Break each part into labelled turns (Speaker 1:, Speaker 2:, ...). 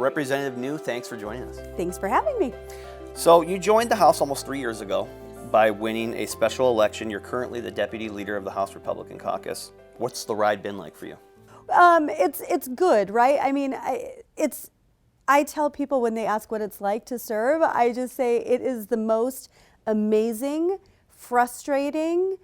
Speaker 1: Representative New, thanks for joining us.
Speaker 2: Thanks for having me.
Speaker 1: So you joined the House almost 3 years ago by winning a special election. You're currently the deputy leader of the House Republican Caucus. What's the ride been like for you?
Speaker 2: It's good, right? I mean, I tell people when they ask what it's like to serve, I just say it is the most amazing, frustrating.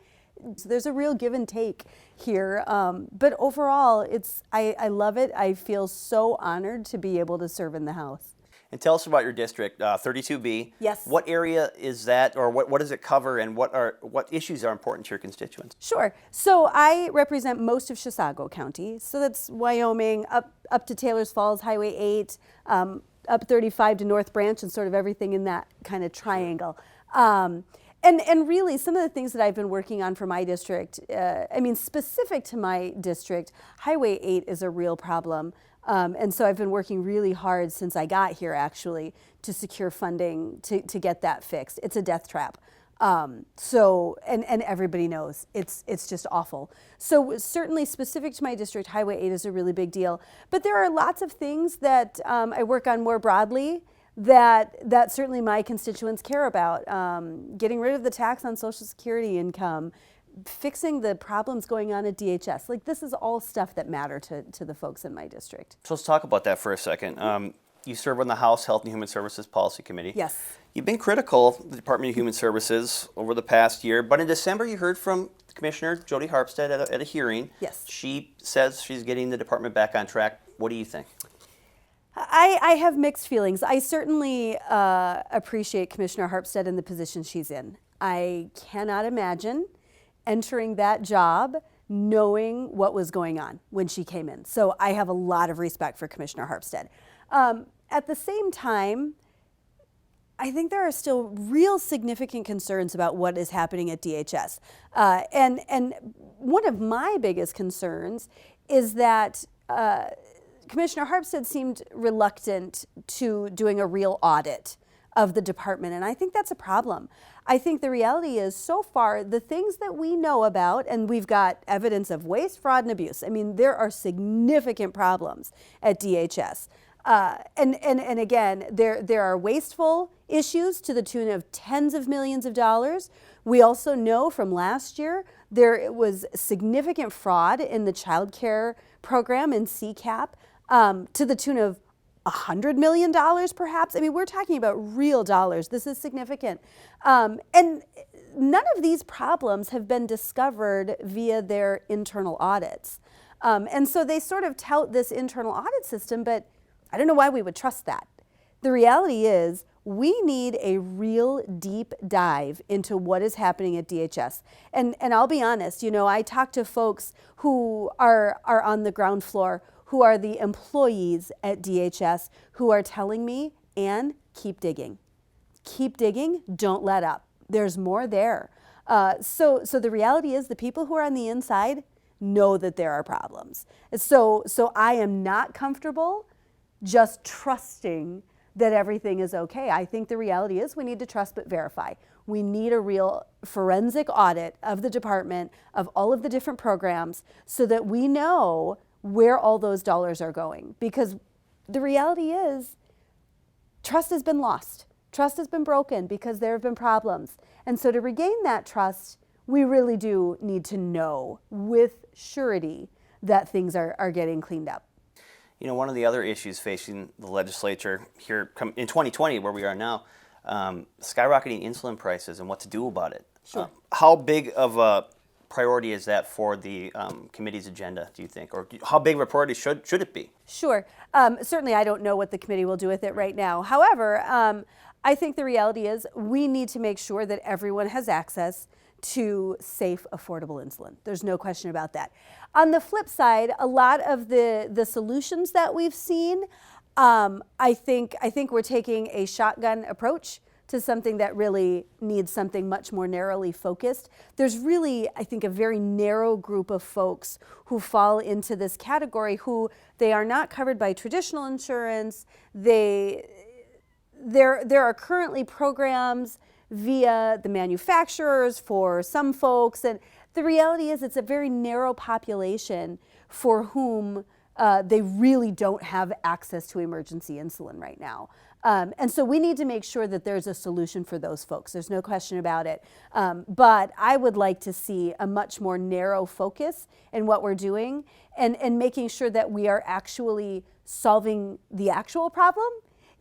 Speaker 2: So there's a real give and take here, but overall, I love it. I feel so honored to be able to serve in the House.
Speaker 1: And tell us about your district, 32B.
Speaker 2: Yes.
Speaker 1: What area is that, or what does it cover, and what issues are important to your constituents?
Speaker 2: Sure. So I represent most of Chisago County. So that's Wyoming, up to Taylor's Falls, Highway 8, up 35 to North Branch, and sort of everything in that kind of triangle. And really, some of the things that I've been working on for my district, specific to my district, Highway 8 is a real problem. And so I've been working really hard since I got here, actually, to secure funding to get that fixed. It's a death trap. And everybody knows it's just awful. So certainly specific to my district, Highway 8 is a really big deal. But there are lots of things that I work on more broadly that certainly my constituents care about. Getting rid of the tax on Social Security income, fixing the problems going on at DHS. Like, this is all stuff that matter to the folks in my district.
Speaker 1: So let's talk about that for a second. You serve on the House Health and Human Services Policy Committee.
Speaker 2: Yes.
Speaker 1: You've been critical of the Department of Human Services over the past year, but in December you heard from Commissioner Jody Harpstead at a hearing.
Speaker 2: Yes.
Speaker 1: She says she's getting the department back on track. What do you think?
Speaker 2: I have mixed feelings. I certainly appreciate Commissioner Harpstead in the position she's in. I cannot imagine entering that job knowing what was going on when she came in. So I have a lot of respect for Commissioner Harpstead. At the same time, I think there are still real significant concerns about what is happening at DHS. And one of my biggest concerns is that Commissioner Harpstead seemed reluctant to doing a real audit of the department, and I think that's a problem. I think the reality is, so far, the things that we know about, and we've got evidence of waste, fraud, and abuse. I mean, there are significant problems at DHS. And again, there are wasteful issues to the tune of tens of millions of dollars. We also know from last year there was significant fraud in the child care program in CCAP to the tune of $100 million perhaps. I mean, we're talking about real dollars. This is significant. And none of these problems have been discovered via their internal audits. And so they sort of tout this internal audit system, but I don't know why we would trust that. The reality is we need a real deep dive into what is happening at DHS. And I'll be honest, I talk to folks who are on the ground floor, who are the employees at DHS, who are telling me, Ann, keep digging. Keep digging, don't let up. There's more there. So the reality is the people who are on the inside know that there are problems. So I am not comfortable just trusting that everything is okay. I think the reality is we need to trust but verify. We need a real forensic audit of the department, of all of the different programs, so that we know where all those dollars are going. Because the reality is trust has been lost. Trust has been broken because there have been problems. And so to regain that trust, we really do need to know with surety that things are getting cleaned up.
Speaker 1: One of the other issues facing the legislature here in 2020, where we are now, skyrocketing insulin prices and what to do about it.
Speaker 2: Sure.
Speaker 1: How big of a priority is that for the committee's agenda, do you think? Or how big of a priority should it be?
Speaker 2: Sure. Certainly I don't know what the committee will do with it right now. However, I think the reality is we need to make sure that everyone has access to safe, affordable insulin. There's no question about that. On the flip side, a lot of the solutions that we've seen, I think we're taking a shotgun approach to something that really needs something much more narrowly focused. There's really, I think, a very narrow group of folks who fall into this category who they are not covered by traditional insurance. There are currently programs via the manufacturers for some folks, and the reality is it's a very narrow population for whom they really don't have access to emergency insulin right now. And so we need to make sure that there's a solution for those folks. There's no question about it. But I would like to see a much more narrow focus in what we're doing and making sure that we are actually solving the actual problem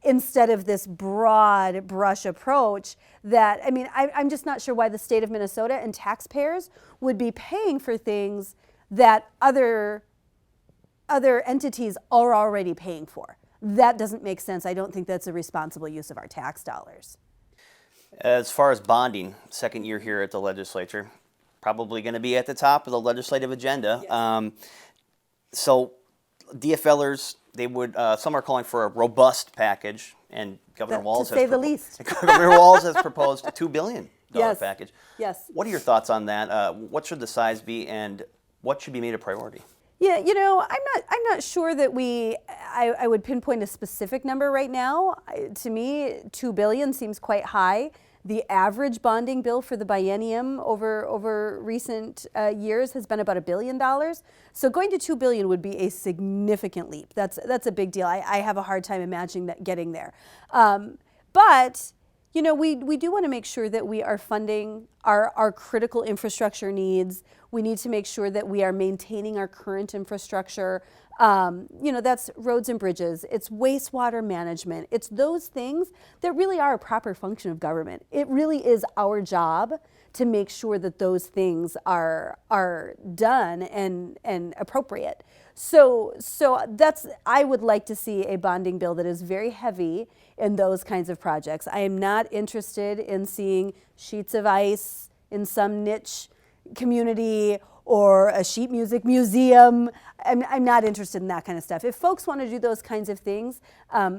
Speaker 2: instead of this broad brush approach that, I mean, I'm just not sure why the state of Minnesota and taxpayers would be paying for things that other entities are already paying for. That doesn't make sense. I don't think that's a responsible use of our tax dollars.
Speaker 1: As far as bonding, second year here at the legislature, probably going to be at the top of the legislative agenda.
Speaker 2: Yes.
Speaker 1: So DFLers, they would, some are calling for a robust package, and Governor Walz
Speaker 2: to say the least.
Speaker 1: Governor Walz has proposed a $2 billion
Speaker 2: Yes.
Speaker 1: package.
Speaker 2: Yes.
Speaker 1: What are your thoughts on that? What should the size be, and what should be made a priority?
Speaker 2: Yeah, you know, I'm not sure that I would pinpoint a specific number right now. To me, $2 billion seems quite high. The average bonding bill for the biennium over recent years has been about $1 billion. So going to $2 billion would be a significant leap. That's a big deal. I have a hard time imagining that getting there. But you know, we do want to make sure that we are funding our critical infrastructure needs. We need to make sure that we are maintaining our current infrastructure. You know, that's roads and bridges. It's wastewater management. It's those things that really are a proper function of government. It really is our job to make sure that those things are done and appropriate. So that's, I would like to see a bonding bill that is very heavy in those kinds of projects. I am not interested in seeing sheets of ice in some niche community or a sheet music museum. I'm not interested in that kind of stuff. If folks want to do those kinds of things,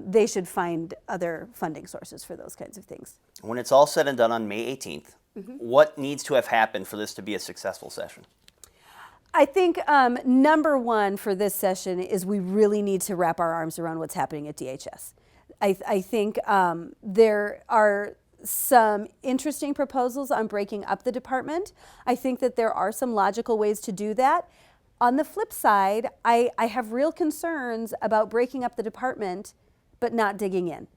Speaker 2: they should find other funding sources for those kinds of things.
Speaker 1: When it's all said and done on May 18th, what needs to have happened for this to be a successful session?
Speaker 2: I think number one for this session is we really need to wrap our arms around what's happening at DHS. I think there are some interesting proposals on breaking up the department. I think that there are some logical ways to do that. On the flip side, I have real concerns about breaking up the department but not digging in.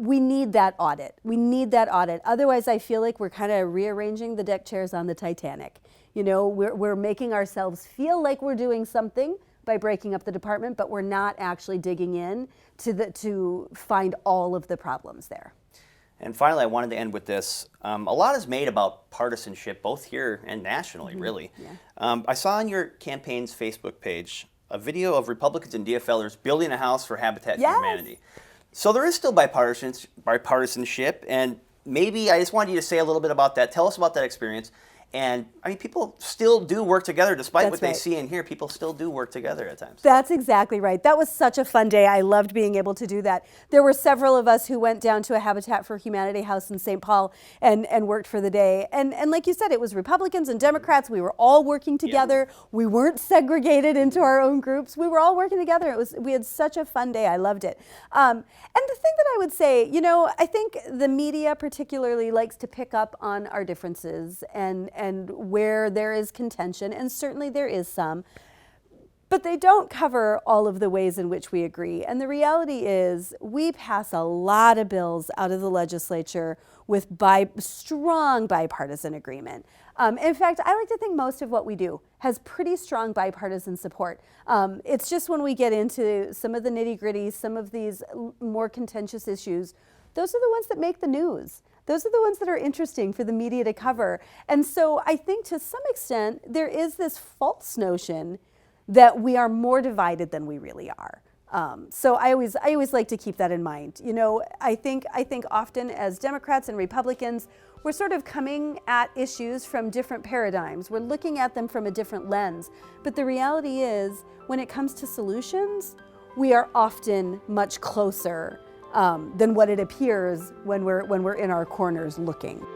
Speaker 2: We need that audit. We need that audit. Otherwise, I feel like we're kind of rearranging the deck chairs on the Titanic. You know, we're making ourselves feel like we're doing something by breaking up the department, but we're not actually digging in to find all of the problems there.
Speaker 1: And finally, I wanted to end with this. A lot is made about partisanship, both here and nationally, really. Yeah. I saw on your campaign's Facebook page a video of Republicans and DFLers building a house for Habitat for Humanity. So there is still bipartisanship, and maybe I just wanted you to say a little bit about that. Tell us about that experience. And I mean, people still do work together, despite what they see and hear. People still do work together at times.
Speaker 2: That's exactly right. That was such a fun day. I loved being able to do that. There were several of us who went down to a Habitat for Humanity house in St. Paul and worked for the day. And like you said, it was Republicans and Democrats. We were all working together. Yeah. We weren't segregated into our own groups. We were all working together. We had such a fun day. I loved it. And the thing that I would say, you know, I think the media particularly likes to pick up on our differences and where there is contention, and certainly there is some, but they don't cover all of the ways in which we agree. And the reality is we pass a lot of bills out of the legislature with strong bipartisan agreement. In fact, I like to think most of what we do has pretty strong bipartisan support. It's just when we get into some of the nitty-gritty, some of these more contentious issues, those are the ones that make the news. Those are the ones that are interesting for the media to cover. And so I think to some extent, there is this false notion that we are more divided than we really are. So I always like to keep that in mind. You know, I think often as Democrats and Republicans, we're sort of coming at issues from different paradigms. We're looking at them from a different lens. But the reality is, when it comes to solutions, we are often much closer than what it appears when we're in our corners looking.